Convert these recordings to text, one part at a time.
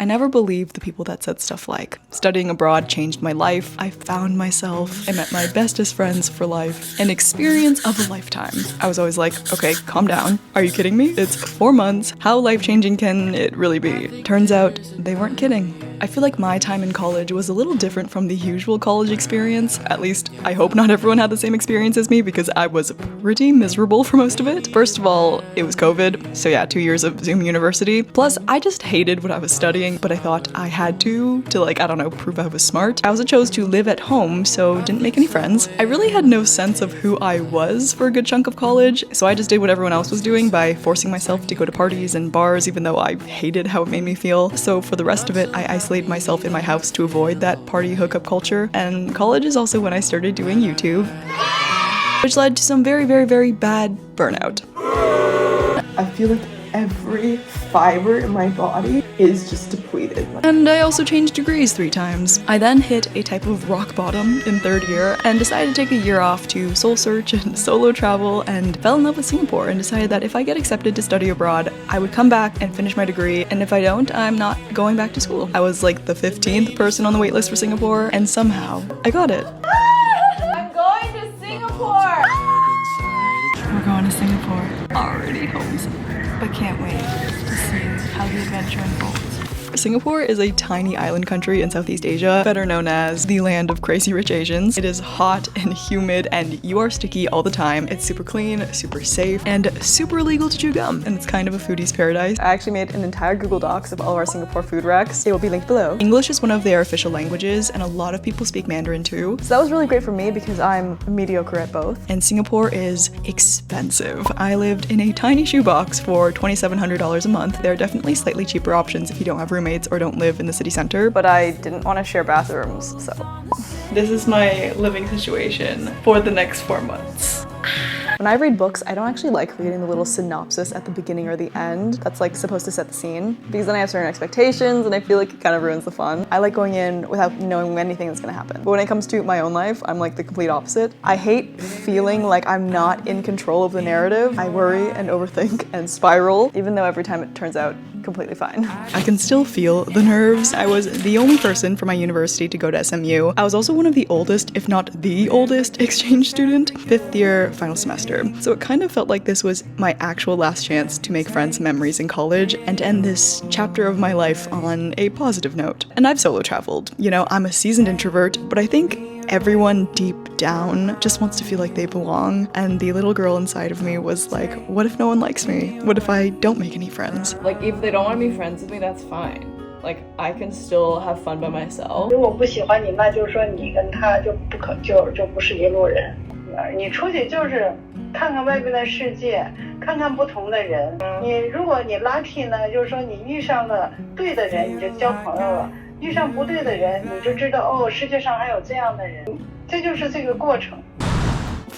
I never believed the people that said stuff like, studying abroad changed my life, I found myself, I met my bestest friends for life, an experience of a lifetime. I was always like, okay, calm down. Are you kidding me? It's 4 months. How life-changing can it really be? Turns out, they weren't kidding. I feel like my time in college was a little different from the usual college experience. At least, I hope not everyone had the same experience as me because I was pretty miserable for most of it. First of all, it was COVID, so yeah, 2 years of Zoom university. Plus, I just hated what I was studying, but I thought I had to like, I don't know, prove I was smart. I also chose to live at home, so didn't make any friends. I really had no sense of who I was for a good chunk of college, so I just did what everyone else was doing by forcing myself to go to parties and bars, even though I hated how it made me feel. So for the rest of it, I isolated myself in my house to avoid that party hookup culture. And college is also when I started doing YouTube, which led to some very, very, very bad burnout. I feel like every fiber in my body is just depleted. And I also changed degrees 3 times. I then hit a type of rock bottom in 3rd year and decided to take a year off to soul search and solo travel, and fell in love with Singapore and decided that if I get accepted to study abroad, I would come back and finish my degree, and if I don't, I'm not going back to school. I was like the 15th person on the waitlist for Singapore, and somehow I got it. I'm going to Singapore! We're going to Singapore. Already homesick, but can't wait to see how the adventure unfolds. Singapore is a tiny island country in Southeast Asia, better known as the land of crazy rich Asians. It is hot and humid and you are sticky all the time. It's super clean, super safe, and super illegal to chew gum. And it's kind of a foodie's paradise. I actually made an entire Google Docs of all of our Singapore food recs. They will be linked below. English is one of their official languages and a lot of people speak Mandarin too. So that was really great for me because I'm mediocre at both. And Singapore is expensive. I lived in a tiny shoebox for $2,700 a month. There are definitely slightly cheaper options if you don't have roommates or don't live in the city center, but I didn't want to share bathrooms, so. This is my living situation for the next 4 months. When I read books, I don't actually like reading the little synopsis at the beginning or the end. That's like supposed to set the scene, because then I have certain expectations and I feel like it kind of ruins the fun. I like going in without knowing anything that's gonna happen. But when it comes to my own life, I'm like the complete opposite. I hate feeling like I'm not in control of the narrative. I worry and overthink and spiral, even though every time it turns out completely fine. I can still feel the nerves. I was the only person from my university to go to SMU. I was also one of the oldest, if not the oldest, exchange student, 5th year, final semester. So it kind of felt like this was my actual last chance to make friends and memories in college and to end this chapter of my life on a positive note. And I've solo traveled. You know, I'm a seasoned introvert, but I think everyone deep down just wants to feel like they belong, and the little girl inside of me was like, what if no one likes me? What if I don't make any friends? Like, if they don't want to be friends with me, that's fine. Like, I can still have fun by myself. 如果不喜欢你，那就是说你跟他就不是一路人。你出去就是看看外边的世界，看看不同的人。如果你 lucky 呢，就是说你遇上了对的人，你就交朋友了。遇上不对的人，你就知道哦，世界上还有这样的人，这就是这个过程。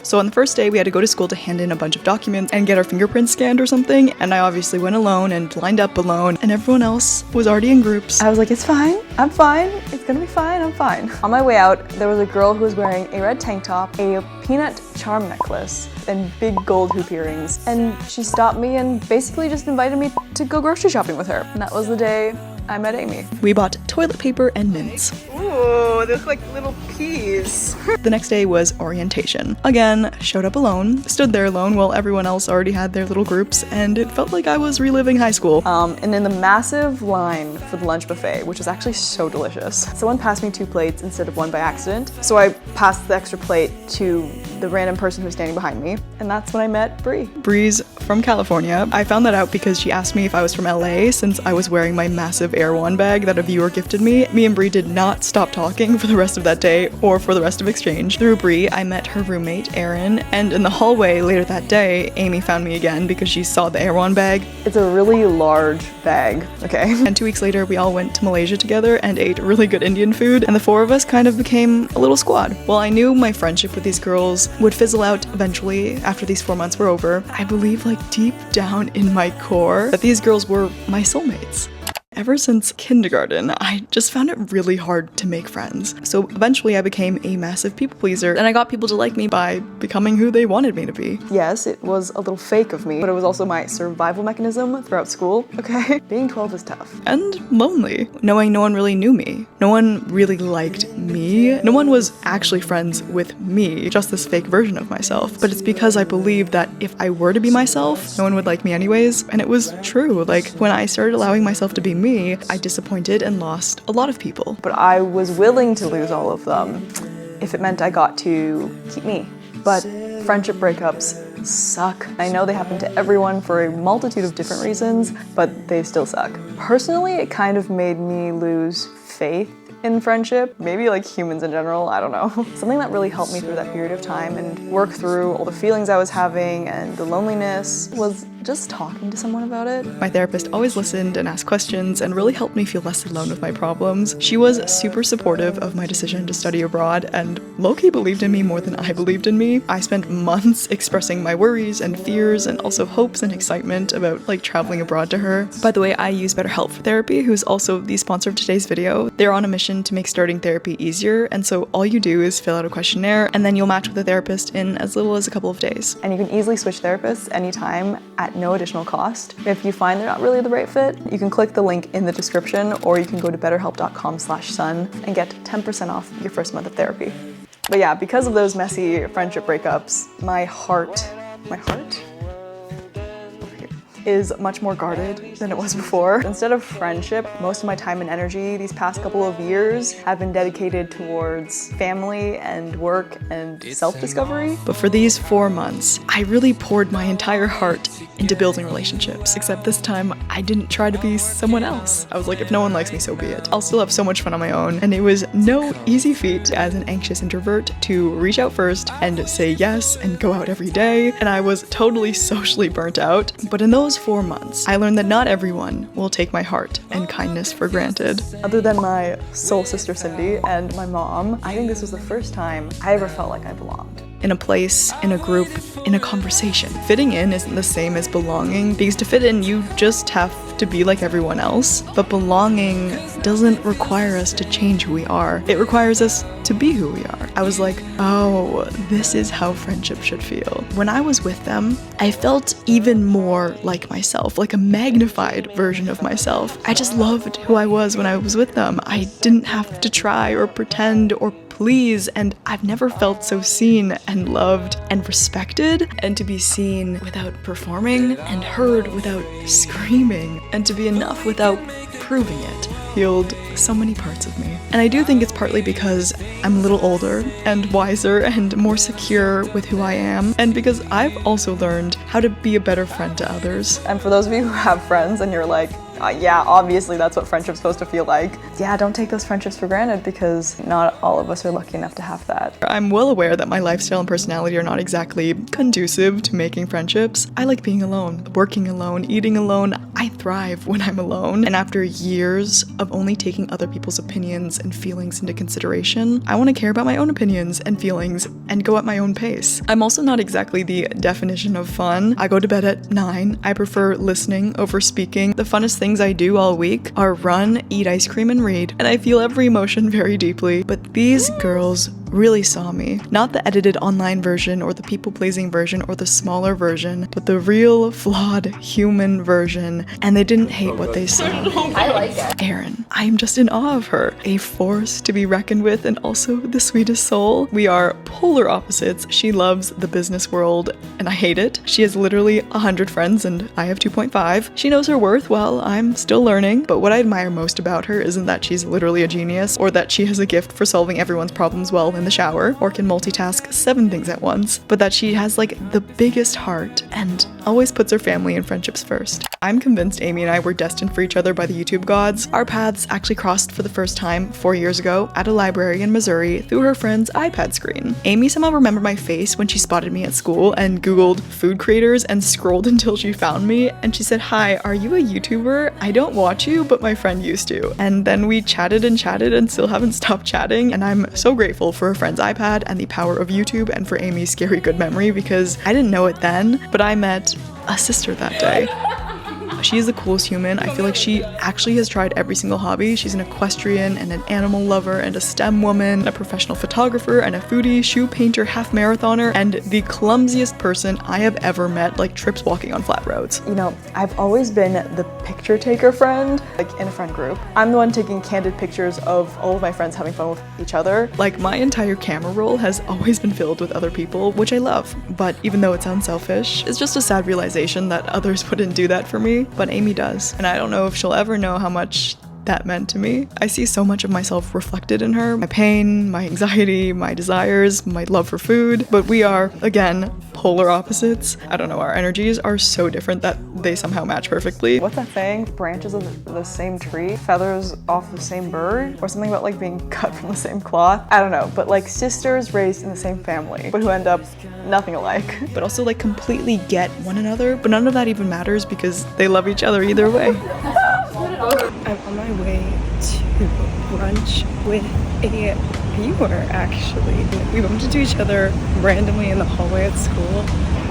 So on the first day, we had to go to school to hand in a bunch of documents and get our fingerprints scanned or something, and I obviously went alone and lined up alone, and everyone else was already in groups. I was like, it's fine, I'm fine, it's gonna be fine, I'm fine. On my way out, there was a girl who was wearing a red tank top, a peanut charm necklace, and big gold hoop earrings, and she stopped me and basically just invited me to go grocery shopping with her. And that was the day I met Amy. We bought toilet paper and mints. Ooh, they look like little peas. The next day was orientation. Again, showed up alone, stood there alone while everyone else already had their little groups, and it felt like I was reliving high school. And in the massive line for the lunch buffet, which was actually so delicious, someone passed me 2 plates instead of 1 by accident, so I passed the extra plate to the random person who was standing behind me, and that's when I met Bree. Bree's from California. I found that out because she asked me if I was from LA since I was wearing my massive Air One bag that a viewer gifted me. Me and Bree did not stop talking for the rest of that day or for the rest of exchange. Through Bree, I met her roommate, Erin, and in the hallway later that day, Amy found me again because she saw the Air One bag. It's a really large bag, okay? And 2 weeks later, we all went to Malaysia together and ate really good Indian food, and the 4 of us kind of became a little squad. While I knew my friendship with these girls would fizzle out eventually after these 4 months were over, I believe like deep down in my core that these girls were my soulmates. Ever since kindergarten, I just found it really hard to make friends. So eventually I became a massive people pleaser, and I got people to like me by becoming who they wanted me to be. Yes, it was a little fake of me, but it was also my survival mechanism throughout school, okay? Being 12 is tough. And lonely, knowing no one really knew me. No one really liked me. No one was actually friends with me, just this fake version of myself. But it's because I believed that if I were to be myself, no one would like me anyways, and it was true. Like, when I started allowing myself to be me, I disappointed and lost a lot of people. But I was willing to lose all of them if it meant I got to keep me. But friendship breakups suck. I know they happen to everyone for a multitude of different reasons, but they still suck. Personally, it kind of made me lose faith in friendship, maybe like humans in general, I don't know. Something that really helped me through that period of time and work through all the feelings I was having and the loneliness was just talking to someone about it. My therapist always listened and asked questions and really helped me feel less alone with my problems. She was super supportive of my decision to study abroad and low-key believed in me more than I believed in me. I spent months expressing my worries and fears and also hopes and excitement about like traveling abroad to her. By the way, I use BetterHelp for therapy, who's also the sponsor of today's video. They're on a mission to make starting therapy easier, and so all you do is fill out a questionnaire and then you'll match with a therapist in as little as a couple of days. And you can easily switch therapists anytime at no additional cost. If you find they're not really the right fit, you can click the link in the description, or you can go to betterhelp.com/sun and get 10% off your first month of therapy. But yeah, because of those messy friendship breakups, my heart is much more guarded than it was before. Instead of friendship, most of my time and energy these past couple of years have been dedicated towards family and work and self-discovery. But for these 4 months, I really poured my entire heart into building relationships. Except this time, I didn't try to be someone else. I was like, if no one likes me, so be it. I'll still have so much fun on my own. And it was no easy feat as an anxious introvert to reach out first and say yes and go out every day. And I was totally socially burnt out. But in those 4 months, I learned that not everyone will take my heart and kindness for granted. Other than my soul sister Cindy and my mom, I think this was the first time I ever felt like I belonged. In a place, in a group, in a conversation. Fitting in isn't the same as belonging, because to fit in, you just have to be like everyone else. But belonging doesn't require us to change who we are. It requires us to be who we are. I was like, oh, this is how friendship should feel. When I was with them, I felt even more like myself, like a magnified version of myself. I just loved who I was when I was with them. I didn't have to try or pretend or please, and I've never felt so seen and loved and respected, and to be seen without performing and heard without screaming, and to be enough without proving it healed so many parts of me. And I do think it's partly because I'm a little older and wiser and more secure with who I am, and because I've also learned how to be a better friend to others. And for those of you who have friends and you're like, yeah, obviously that's what friendship's supposed to feel like. Yeah, don't take those friendships for granted, because not all of us are lucky enough to have that. I'm well aware that my lifestyle and personality are not exactly conducive to making friendships. I like being alone, working alone, eating alone. I thrive when I'm alone. And after years of only taking other people's opinions and feelings into consideration, I want to care about my own opinions and feelings and go at my own pace. I'm also not exactly the definition of fun. I go to bed at 9. I prefer listening over speaking. The funnest things I do all week are run, eat ice cream, and read. And I feel every emotion very deeply. But these girls really saw me. Not the edited online version or the people-pleasing version or the smaller version, but the real, flawed, human version. And they didn't hate what they saw. I like it. Erin. I am just in awe of her. A force to be reckoned with and also the sweetest soul. We are polar opposites. She loves the business world and I hate it. She has literally 100 friends and I have 2.5. She knows her worth while I'm still learning. But what I admire most about her isn't that she's literally a genius or that she has a gift for solving everyone's problems well in the shower or can multitask 7 things at once, but that she has like the biggest heart and always puts her family and friendships first. I'm convinced Amy and I were destined for each other by the YouTube gods. Our paths actually crossed for the first time 4 years ago at a library in Missouri through her friend's iPad screen. Amy somehow remembered my face when she spotted me at school and Googled food creators and scrolled until she found me, and she said, "Hi, are you a YouTuber? I don't watch you, but my friend used to." And then we chatted and still haven't stopped chatting, and I'm so grateful for her friend's iPad and the power of YouTube and for Amy's scary good memory, because I didn't know it then, but I met a sister that day. She is the coolest human. I feel like she actually has tried every single hobby. She's an equestrian and an animal lover and a STEM woman, a professional photographer and a foodie, shoe painter, half marathoner, and the clumsiest person I have ever met, like trips walking on flat roads. You know, I've always been the picture taker friend, like in a friend group. I'm the one taking candid pictures of all of my friends having fun with each other. Like my entire camera roll has always been filled with other people, which I love. But even though it sounds selfish, it's just a sad realization that others wouldn't do that for me, but Amy does. And I don't know if she'll ever know how much that meant to me. I see so much of myself reflected in her, my pain, my anxiety, my desires, my love for food, but we are, again, polar opposites. I don't know, our energies are so different that they somehow match perfectly. What's that saying? Branches of the same tree, feathers off the same bird, or something about like being cut from the same cloth. I don't know, but like sisters raised in the same family, but who end up nothing alike. But also like completely get one another, but none of that even matters because they love each other either way. I'm on my way to brunch with a viewer, actually. We bumped into each other randomly in the hallway at school.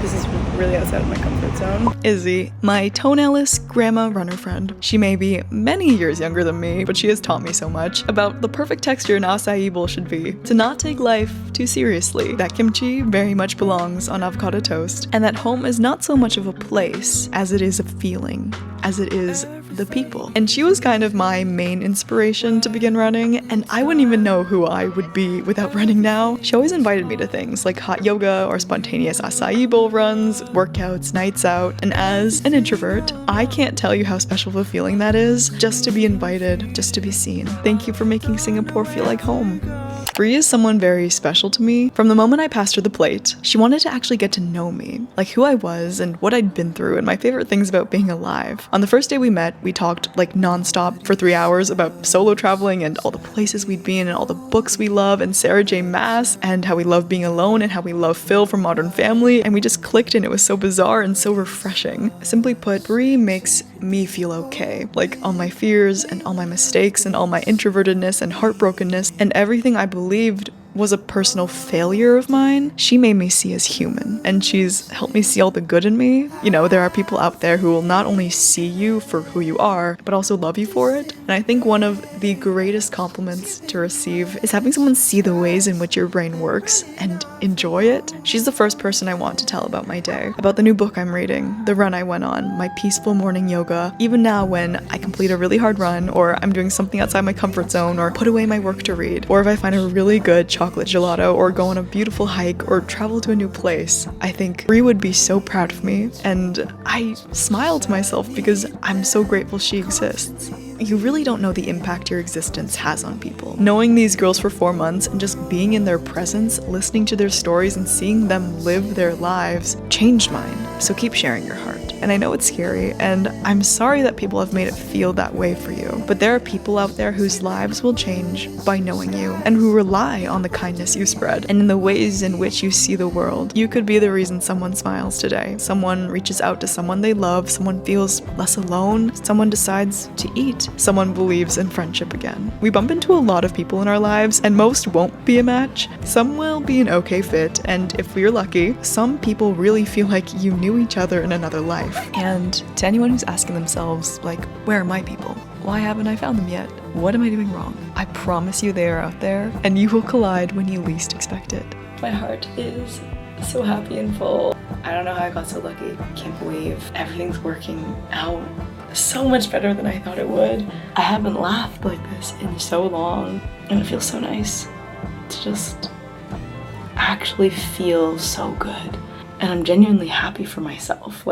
This is really outside of my comfort zone. Izzy, my toenail-less grandma runner friend. She may be many years younger than me, but she has taught me so much about the perfect texture an acai bowl should be, to not take life too seriously, that kimchi very much belongs on avocado toast, and that home is not so much of a place as it is a feeling, as it is the people. And she was kind of my main inspiration to begin running, and I wouldn't even know who I would be without running now. She always invited me to things like hot yoga or spontaneous acai bowl runs, workouts, nights out, and as an introvert, I can't tell you how special of a feeling that is, just to be invited, just to be seen. Thank you for making Singapore feel like home. Bree is someone very special to me. From the moment I passed her the plate, she wanted to actually get to know me, like who I was and what I'd been through and my favorite things about being alive. On the first day we met, we talked like non-stop for 3 hours about solo traveling and all the places we'd been and all the books we love and Sarah J. Maas and how we love being alone and how we love Phil from Modern Family, and we just clicked and it was so bizarre and so refreshing. Simply put, Bree makes me feel okay. Like all my fears and all my mistakes and all my introvertedness and heartbrokenness and everything I believed was a personal failure of mine, she made me see as human, and she's helped me see all the good in me. You know, there are people out there who will not only see you for who you are, but also love you for it. And I think one of the greatest compliments to receive is having someone see the ways in which your brain works and enjoy it. She's the first person I want to tell about my day, about the new book I'm reading, the run I went on, my peaceful morning yoga, even now when I complete a really hard run, or I'm doing something outside my comfort zone, or put away my work to read, or if I find a really good chocolate gelato, or go on a beautiful hike, or travel to a new place. I think Bree would be so proud of me, and I smile to myself because I'm so grateful she exists. You really don't know the impact your existence has on people. Knowing these girls for 4 months and just being in their presence, listening to their stories and seeing them live their lives changed mine. So keep sharing your heart. And I know it's scary, and I'm sorry that people have made it feel that way for you. But there are people out there whose lives will change by knowing you, and who rely on the kindness you spread, and in the ways in which you see the world. You could be the reason someone smiles today. Someone reaches out to someone they love, someone feels less alone, someone decides to eat, someone believes in friendship again. We bump into a lot of people in our lives, and most won't be a match. Some will be an okay fit, and if we're lucky, some people really feel like you knew each other in another life. And to anyone who's asking themselves, like, where are my people? Why haven't I found them yet? What am I doing wrong? I promise you they are out there, and you will collide when you least expect it. My heart is so happy and full. I don't know how I got so lucky. Can't believe everything's working out so much better than I thought it would. I haven't laughed like this in so long, and it feels so nice to just actually feel so good. And I'm genuinely happy for myself.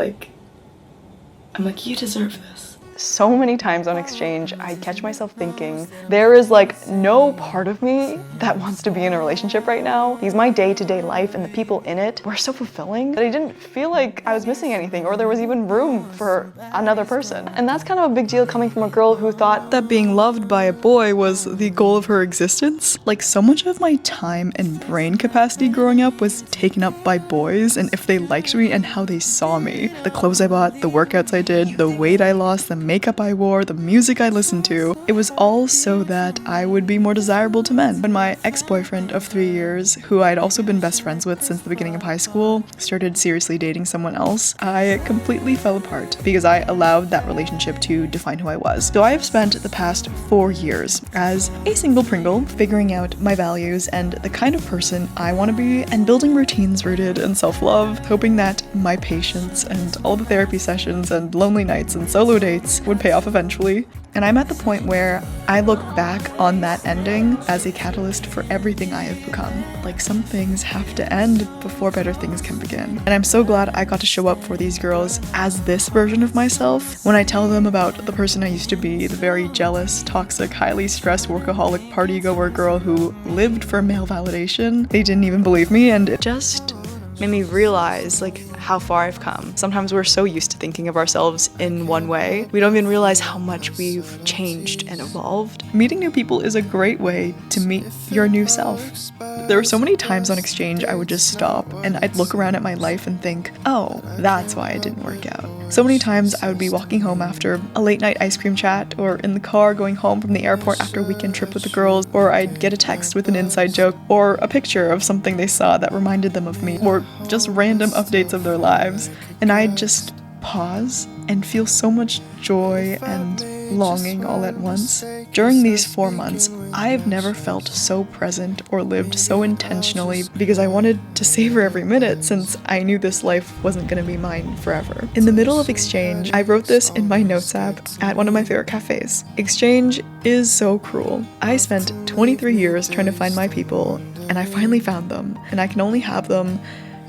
I'm like, you deserve this. So many times on exchange, I catch myself thinking, there is like no part of me that wants to be in a relationship right now. Because my day-to-day life and the people in it were so fulfilling that I didn't feel like I was missing anything or there was even room for another person. And that's kind of a big deal coming from a girl who thought that being loved by a boy was the goal of her existence. Like, so much of my time and brain capacity growing up was taken up by boys and if they liked me and how they saw me. The clothes I bought, the workouts I did, the weight I lost, the makeup I wore, the music I listened to. It was all so that I would be more desirable to men. When my ex-boyfriend of 3 years, who I'd also been best friends with since the beginning of high school, started seriously dating someone else, I completely fell apart because I allowed that relationship to define who I was. So I have spent the past 4 years as a single Pringle, figuring out my values and the kind of person I want to be, and building routines rooted in self-love, hoping that my patience and all the therapy sessions and lonely nights and solo dates would pay off eventually. And I'm at the point where I look back on that ending as a catalyst for everything I have become. Like, some things have to end before better things can begin. And I'm so glad I got to show up for these girls as this version of myself. When I tell them about the person I used to be, the very jealous, toxic, highly stressed, workaholic, party-goer girl who lived for male validation, they didn't even believe me, and it just made me realize like how far I've come. Sometimes we're so used to thinking of ourselves in one way, we don't even realize how much we've changed and evolved. Meeting new people is a great way to meet your new self. There were so many times on exchange I would just stop and I'd look around at my life and think, oh, that's why it didn't work out. So many times I would be walking home after a late night ice cream chat, or in the car going home from the airport after a weekend trip with the girls, or I'd get a text with an inside joke, or a picture of something they saw that reminded them of me, or just random updates of their lives, and I'd just pause and feel so much joy and longing all at once. During these 4 months, I've never felt so present or lived so intentionally because I wanted to savor every minute since I knew this life wasn't going to be mine forever. In the middle of exchange, I wrote this in my notes app at one of my favorite cafes. Exchange is so cruel. I spent 23 years trying to find my people, and I finally found them, and I can only have them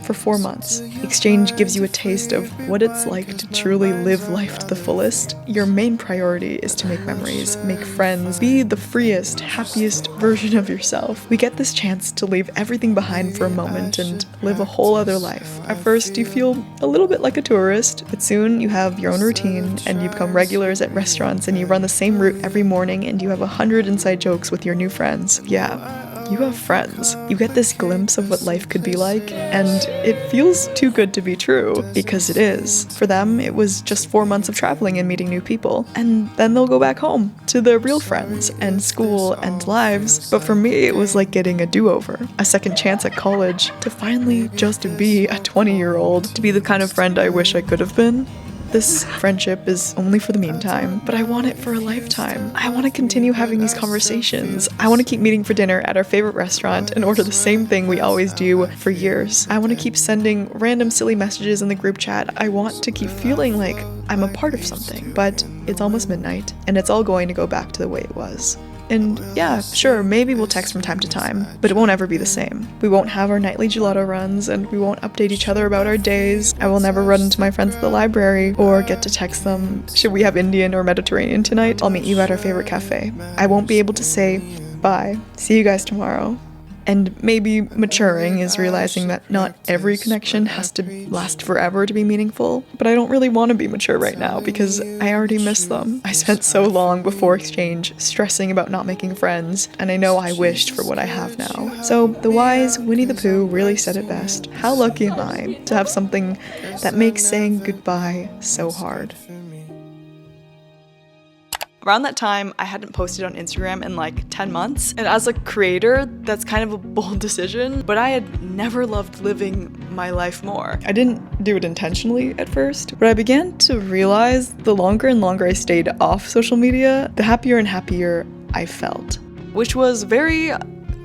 for 4 months. Exchange gives you a taste of what it's like to truly live life to the fullest. Your main priority is to make memories, make friends, be the freest, happiest version of yourself. We get this chance to leave everything behind for a moment and live a whole other life. At first, you feel a little bit like a tourist, but soon you have your own routine and you become regulars at restaurants and you run the same route every morning and you have 100 inside jokes with your new friends. Yeah. You have friends. You get this glimpse of what life could be like, and it feels too good to be true, because it is. For them, it was just 4 months of traveling and meeting new people, and then they'll go back home to their real friends and school and lives. But for me, it was like getting a do-over, a second chance at college, to finally just be a 20-year-old, to be the kind of friend I wish I could have been. This friendship is only for the meantime, but I want it for a lifetime. I want to continue having these conversations. I want to keep meeting for dinner at our favorite restaurant and order the same thing we always do for years. I want to keep sending random silly messages in the group chat. I want to keep feeling like I'm a part of something, but it's almost midnight and it's all going to go back to the way it was. And yeah, sure, maybe we'll text from time to time, but it won't ever be the same. We won't have our nightly gelato runs, and we won't update each other about our days. I will never run into my friends at the library, or get to text them, should we have Indian or Mediterranean tonight? I'll meet you at our favorite cafe. I won't be able to say, bye, see you guys tomorrow. And maybe maturing is realizing that not every connection has to last forever to be meaningful. But I don't really want to be mature right now because I already miss them. I spent so long before exchange stressing about not making friends, and I know I wished for what I have now. So the wise Winnie the Pooh really said it best. How lucky am I to have something that makes saying goodbye so hard. Around that time, I hadn't posted on Instagram in like 10 months. And as a creator, that's kind of a bold decision, but I had never loved living my life more. I didn't do it intentionally at first, but I began to realize the longer and longer I stayed off social media, the happier and happier I felt, which was very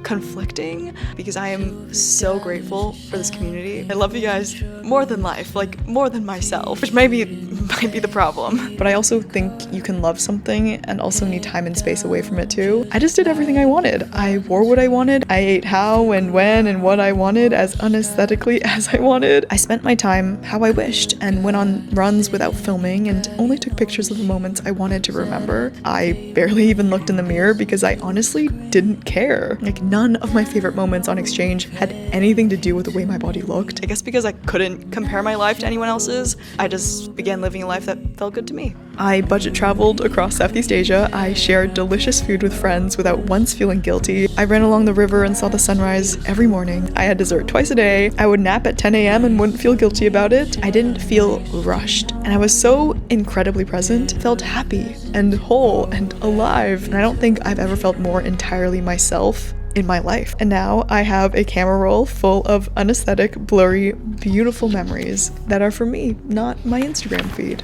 conflicting because I am so grateful for this community. I love you guys more than life, like more than myself, which might be the problem. But I also think you can love something and also need time and space away from it too. I just did everything I wanted. I wore what I wanted. I ate how and when and what I wanted as unaesthetically as I wanted. I spent my time how I wished and went on runs without filming and only took pictures of the moments I wanted to remember. I barely even looked in the mirror because I honestly didn't care. Like, none of my favorite moments on exchange had anything to do with the way my body looked. I guess because I couldn't compare my life to anyone else's, I just began living living a life that felt good to me. I budget traveled across Southeast Asia. I shared delicious food with friends without once feeling guilty. I ran along the river and saw the sunrise every morning. I had dessert twice a day. I would nap at 10 a.m. and wouldn't feel guilty about it. I didn't feel rushed. And I was so incredibly present, felt happy and whole and alive. And I don't think I've ever felt more entirely myself in my life. And now I have a camera roll full of unaesthetic, blurry, beautiful memories that are for me, not my Instagram feed.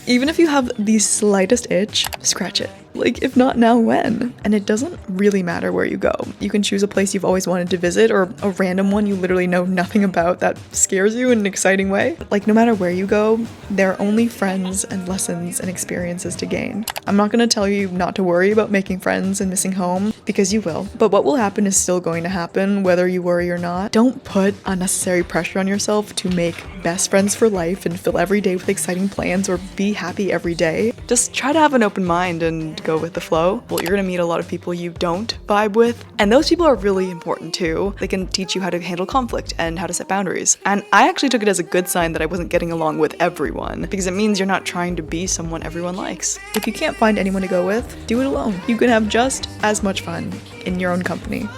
Even if you have the slightest itch, scratch it. Like, if not now, when? And it doesn't really matter where you go. You can choose a place you've always wanted to visit or a random one you literally know nothing about that scares you in an exciting way. Like, no matter where you go, there are only friends and lessons and experiences to gain. I'm not gonna tell you not to worry about making friends and missing home, because you will. But what will happen is still going to happen, whether you worry or not. Don't put unnecessary pressure on yourself to make best friends for life and fill every day with exciting plans or be happy every day. Just try to have an open mind and go with the flow. Well, you're gonna meet a lot of people you don't vibe with, and those people are really important too. They can teach you how to handle conflict and how to set boundaries. And I actually took it as a good sign that I wasn't getting along with everyone, because it means you're not trying to be someone everyone likes. If you can't find anyone to go with, do it alone. You can have just as much fun in your own company.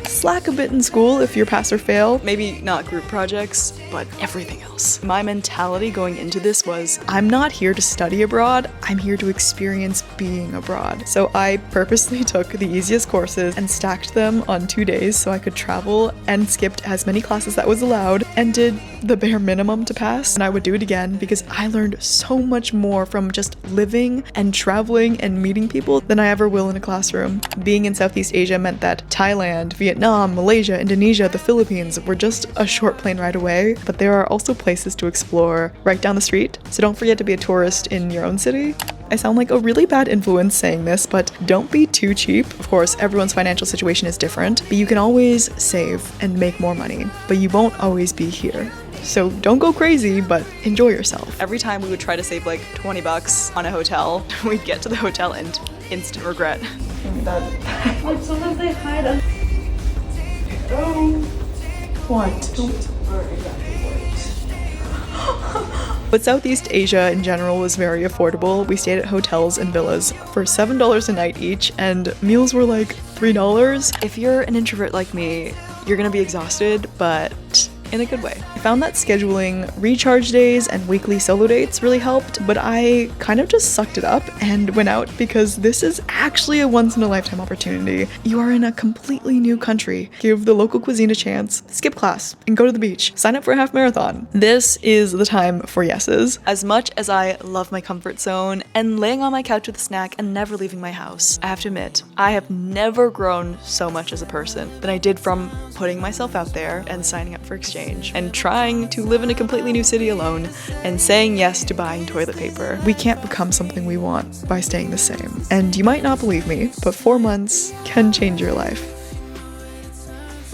Slack a bit in school if you're pass or fail. Maybe not group projects, but everything else. My mentality going into this was, I'm not here to study abroad, I'm here to experience being abroad. So I purposely took the easiest courses and stacked them on 2 days so I could travel, and skipped as many classes that was allowed and did the bare minimum to pass. And I would do it again because I learned so much more from just living and traveling and meeting people than I ever will in a classroom. Being in Southeast Asia meant that Thailand, Vietnam, Malaysia, Indonesia, the Philippines were just a short plane ride away, but there are also places to explore right down the street. So don't forget to be a tourist in your own city. I sound like a really bad influence saying this, but don't be too cheap. Of course, everyone's financial situation is different, but you can always save and make more money, but you won't always be here. So don't go crazy, but enjoy yourself. Every time we would try to save like 20 bucks on a hotel, we'd get to the hotel and instant regret. Like sometimes they hide us. But Southeast Asia in general was very affordable. We stayed at hotels and villas for $7 a night each, and meals were like $3. If you're an introvert like me, you're gonna be exhausted, but in a good way. I found that scheduling recharge days and weekly solo dates really helped, but I kind of just sucked it up and went out because this is actually a once-in-a-lifetime opportunity. You are in a completely new country. Give the local cuisine a chance, skip class, and go to the beach. Sign up for a half marathon. This is the time for yeses. As much as I love my comfort zone and laying on my couch with a snack and never leaving my house, I have to admit, I have never grown so much as a person than I did from putting myself out there and signing up for exchange and trying to live in a completely new city alone and saying yes to buying toilet paper. We can't become something we want by staying the same. And you might not believe me, but 4 months can change your life.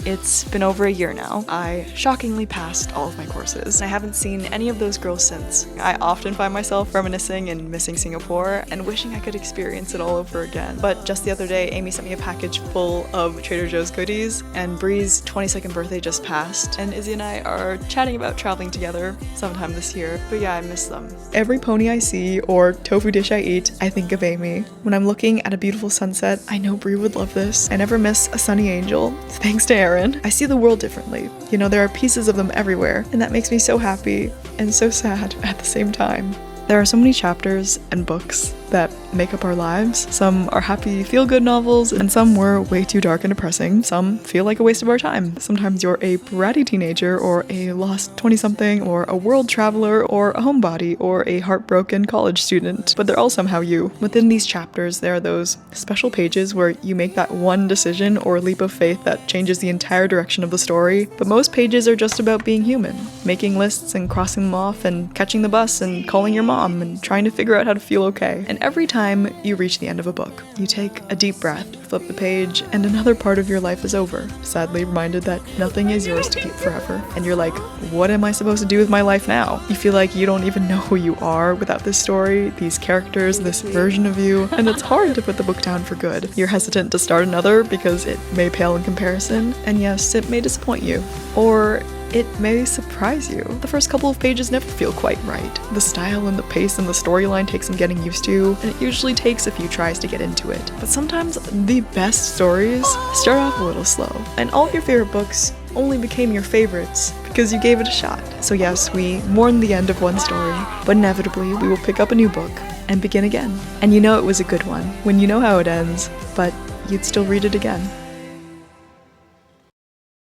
It's been over a year now. I shockingly passed all of my courses. I haven't seen any of those girls since. I often find myself reminiscing and missing Singapore and wishing I could experience it all over again. But just the other day, Amy sent me a package full of Trader Joe's goodies, and Bree's 22nd birthday just passed, and Izzy and I are chatting about traveling together sometime this year. But yeah, I miss them. Every pony I see or tofu dish I eat, I think of Amy. When I'm looking at a beautiful sunset, I know Bree would love this. I never miss a sunny angel. Thanks to Erin. I see the world differently. You know, there are pieces of them everywhere, and that makes me so happy and so sad at the same time. There are so many chapters and books that make up our lives. Some are happy, feel-good novels, and some were way too dark and depressing. Some feel like a waste of our time. Sometimes you're a bratty teenager, or a lost 20-something, or a world traveler, or a homebody, or a heartbroken college student, but they're all somehow you. Within these chapters, there are those special pages where you make that one decision or leap of faith that changes the entire direction of the story, but most pages are just about being human, making lists and crossing them off, and catching the bus and calling your mom, and trying to figure out how to feel okay. And every time you reach the end of a book, you take a deep breath, flip the page, and another part of your life is over. Sadly reminded that nothing is yours to keep forever. And you're like, what am I supposed to do with my life now? You feel like you don't even know who you are without this story, these characters, this version of you, and it's hard to put the book down for good. You're hesitant to start another because it may pale in comparison, and yes, it may disappoint you. Or it may surprise you. The first couple of pages never feel quite right. The style and the pace and the storyline take some getting used to, and it usually takes a few tries to get into it. But sometimes the best stories start off a little slow, and all of your favorite books only became your favorites because you gave it a shot. So yes, we mourn the end of one story, but inevitably we will pick up a new book and begin again. And you know it was a good one when you know how it ends, but you'd still read it again.